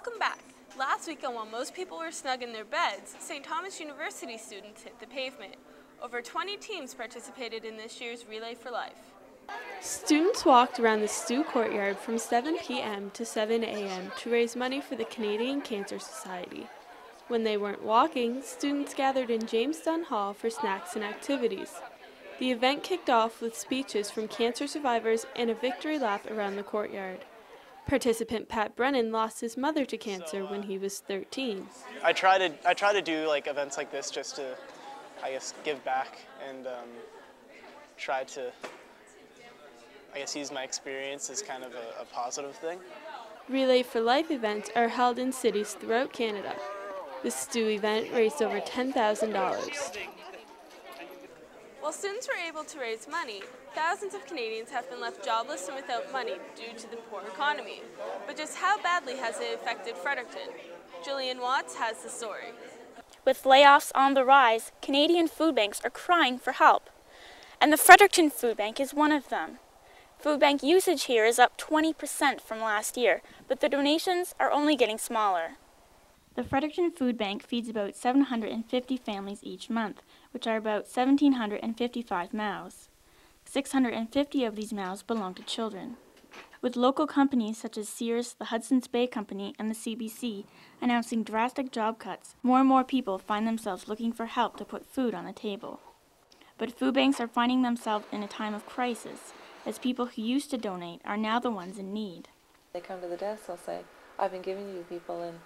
Welcome back. Last weekend, while most people were snug in their beds, St. Thomas University students hit the pavement. Over 20 teams participated in this year's Relay for Life. Students walked around the Stu Courtyard from 7 p.m. to 7 a.m. to raise money for the Canadian Cancer Society. When they weren't walking, students gathered in James Dunn Hall for snacks and activities. The event kicked off with speeches from cancer survivors and a victory lap around the courtyard. Participant Pat Brennan lost his mother to cancer when he was 13. I try to do events like this just to, give back and try to, use my experience as kind of a positive thing. Relay for Life events are held in cities throughout Canada. The Stu event raised over $10,000. While students were able to raise money, thousands of Canadians have been left jobless and without money due to the poor economy. But just how badly has it affected Fredericton? Jillian Watts has the story. With layoffs on the rise, Canadian food banks are crying for help. And the Fredericton Food Bank is one of them. Food bank usage here is up 20% from last year, but the donations are only getting smaller. The Fredericton Food Bank feeds about 750 families each month, which are about 1,755 mouths. 650 of these mouths belong to children. With local companies such as Sears, the Hudson's Bay Company, and the CBC announcing drastic job cuts, more and more people find themselves looking for help to put food on the table. But food banks are finding themselves in a time of crisis, as people who used to donate are now the ones in need. They come to the desk, they'll say, I've been giving to you people and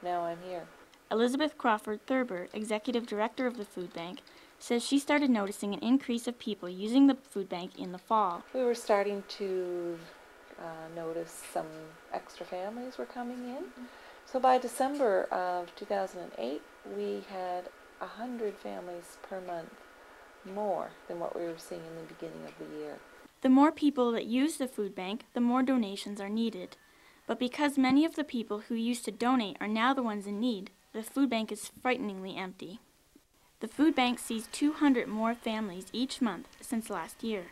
now I'm here. Elizabeth Crawford Thurber, Executive Director of the Food Bank, says she started noticing an increase of people using the food bank in the fall. We were starting to notice some extra families were coming in. So by December of 2008, we had 100 families per month more than what we were seeing in the beginning of the year. The more people that use the food bank, the more donations are needed. But because many of the people who used to donate are now the ones in need, the food bank is frighteningly empty. The food bank sees 200 more families each month since last year.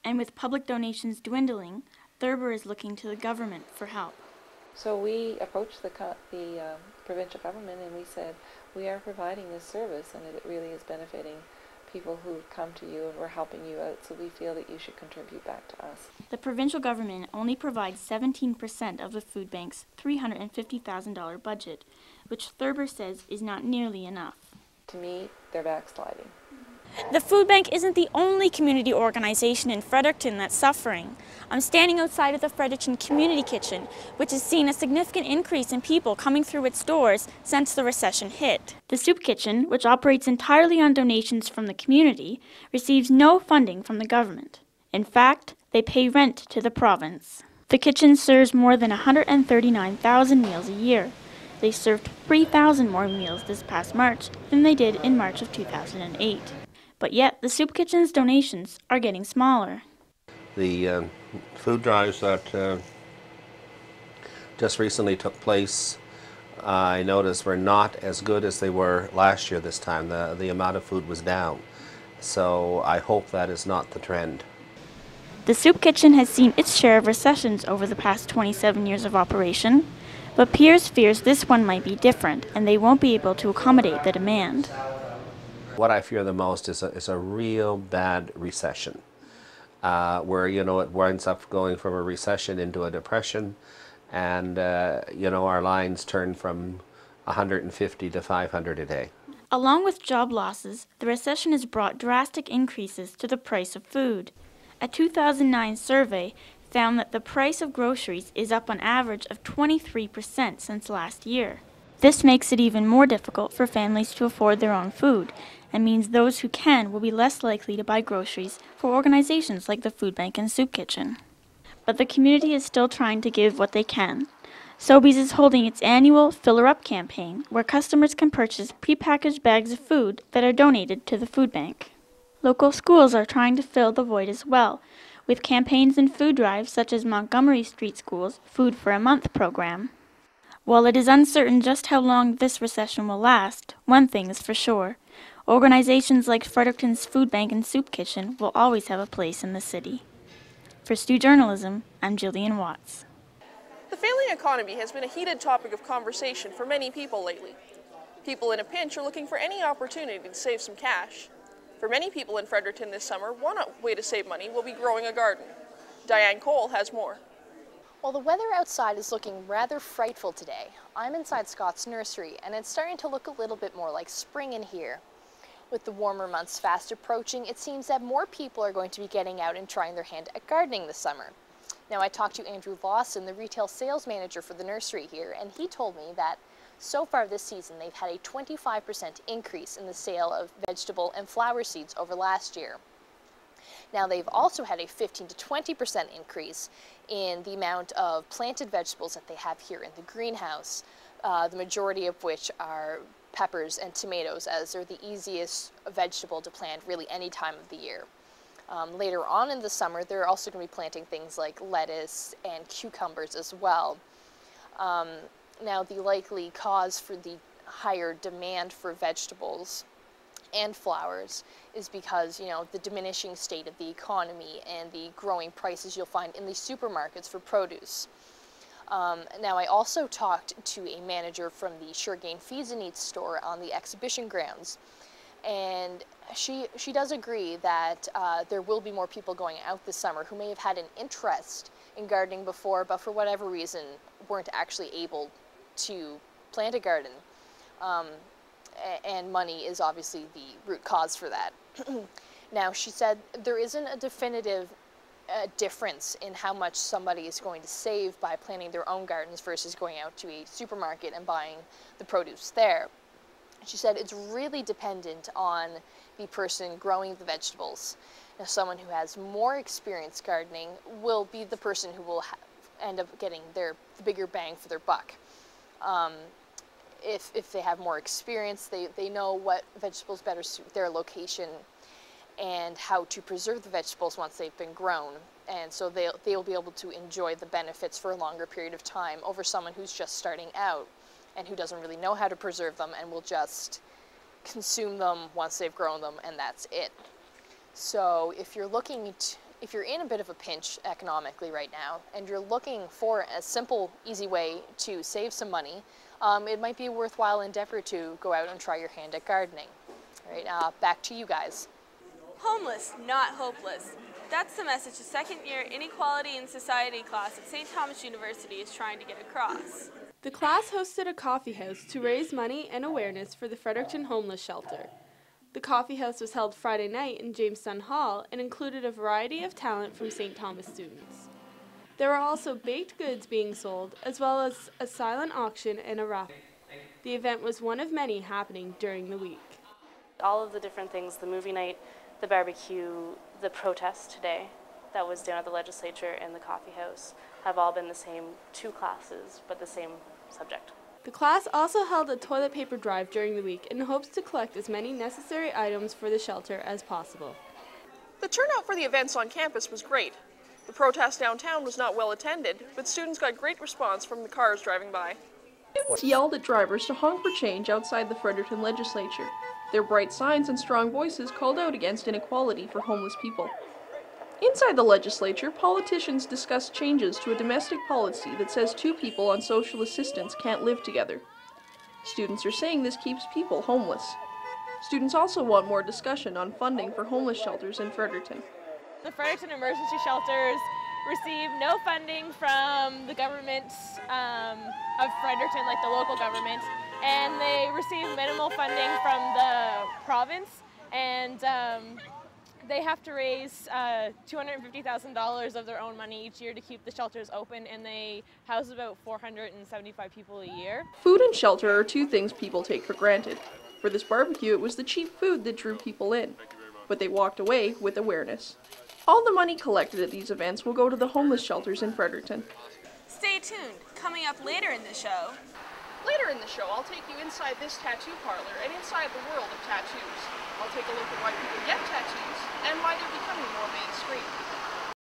And with public donations dwindling, Thurber is looking to the government for help. So we approached the provincial government and we said, we are providing this service and it really is benefiting people who come to you and we're helping you out, so we feel that you should contribute back to us. The provincial government only provides 17% of the food bank's $350,000 budget, which Thurber says is not nearly enough. To me, they're backsliding. The food bank isn't the only community organization in Fredericton that's suffering. I'm standing outside of the Fredericton Community Kitchen, which has seen a significant increase in people coming through its doors since the recession hit. The Soup Kitchen, which operates entirely on donations from the community, receives no funding from the government. In fact, they pay rent to the province. The kitchen serves more than 139,000 meals a year. They served 3,000 more meals this past March than they did in March of 2008. But yet, the Soup Kitchen's donations are getting smaller. The food drives that just recently took place, I noticed were not as good as they were last year this time. The amount of food was down. So I hope that is not the trend. The Soup Kitchen has seen its share of recessions over the past 27 years of operation, but Piers fears this one might be different and they won't be able to accommodate the demand. What I fear the most is a real bad recession, where it winds up going from a recession into a depression, and our lines turn from 150 to 500 a day. Along with job losses, the recession has brought drastic increases to the price of food. A 2009 survey found that the price of groceries is up on average of 23% since last year. This makes it even more difficult for families to afford their own food, and means those who can will be less likely to buy groceries for organizations like the Food Bank and Soup Kitchen. But the community is still trying to give what they can. Sobeys is holding its annual Fill Her Up campaign, where customers can purchase prepackaged bags of food that are donated to the food bank. Local schools are trying to fill the void as well, with campaigns and food drives such as Montgomery Street School's Food for a Month program. While it is uncertain just how long this recession will last, one thing is for sure. Organizations like Fredericton's Food Bank and Soup Kitchen will always have a place in the city. For Stu Journalism, I'm Jillian Watts. The failing economy has been a heated topic of conversation for many people lately. People in a pinch are looking for any opportunity to save some cash. For many people in Fredericton this summer, one way to save money will be growing a garden. Diane Cole has more. Well, the weather outside is looking rather frightful today. I'm inside Scott's nursery, and it's starting to look a little bit more like spring in here. With the warmer months fast approaching, it seems that more people are going to be getting out and trying their hand at gardening this summer. Now, I talked to Andrew Lawson, the retail sales manager for the nursery here, and he told me that so far this season, they've had a 25% increase in the sale of vegetable and flower seeds over last year. Now, they've also had a 15 to 20% increase in the amount of planted vegetables that they have here in the greenhouse, the majority of which are peppers and tomatoes, as they're the easiest vegetable to plant really any time of the year. Later on in the summer, they're also going to be planting things like lettuce and cucumbers as well. Now, the likely cause for the higher demand for vegetables and flowers is because, the diminishing state of the economy and the growing prices you'll find in the supermarkets for produce. Now, I also talked to a manager from the Suregain Feeds and Eats store on the exhibition grounds, and she does agree that there will be more people going out this summer who may have had an interest in gardening before, but for whatever reason weren't actually able to plant a garden, and money is obviously the root cause for that. Now, she said there isn't a definitive difference in how much somebody is going to save by planting their own gardens versus going out to a supermarket and buying the produce there. She said it's really dependent on the person growing the vegetables. Now, someone who has more experience gardening will be the person who will end up getting the bigger bang for their buck. If they have more experience, they know what vegetables better suit their location and how to preserve the vegetables once they've been grown. And so they'll be able to enjoy the benefits for a longer period of time over someone who's just starting out and who doesn't really know how to preserve them and will just consume them once they've grown them, and that's it. So if you're in a bit of a pinch economically right now and you're looking for a simple, easy way to save some money, it might be a worthwhile endeavor to go out and try your hand at gardening. All right, back to you guys. Homeless, not hopeless. That's the message the second-year Inequality in Society class at St. Thomas University is trying to get across. The class hosted a coffee house to raise money and awareness for the Fredericton Homeless Shelter. The coffee house was held Friday night in Jamestown Hall and included a variety of talent from St. Thomas students. There were also baked goods being sold, as well as a silent auction and a raffle. The event was one of many happening during the week. All of the different things, the movie night, the barbecue, the protest today that was down at the legislature and the coffee house, have all been the same two classes, but the same subject. The class also held a toilet paper drive during the week in hopes to collect as many necessary items for the shelter as possible. The turnout for the events on campus was great. The protest downtown was not well attended, but students got great response from the cars driving by. Students yelled at drivers to honk for change outside the Fredericton legislature. Their bright signs and strong voices called out against inequality for homeless people. Inside the legislature, politicians discussed changes to a domestic policy that says two people on social assistance can't live together. Students are saying this keeps people homeless. Students also want more discussion on funding for homeless shelters in Fredericton. The Fredericton emergency shelters receive no funding from the government of Fredericton, like the local government, and they receive minimal funding from the province, and they have to raise $250,000 of their own money each year to keep the shelters open, and they house about 475 people a year. Food and shelter are two things people take for granted. For this barbecue, it was the cheap food that drew people in, but they walked away with awareness. All the money collected at these events will go to the homeless shelters in Fredericton. Stay tuned. Coming up later in the show. Later in the show, I'll take you inside this tattoo parlor and inside the world of tattoos. I'll take a look at why people get tattoos and why they're becoming more mainstream.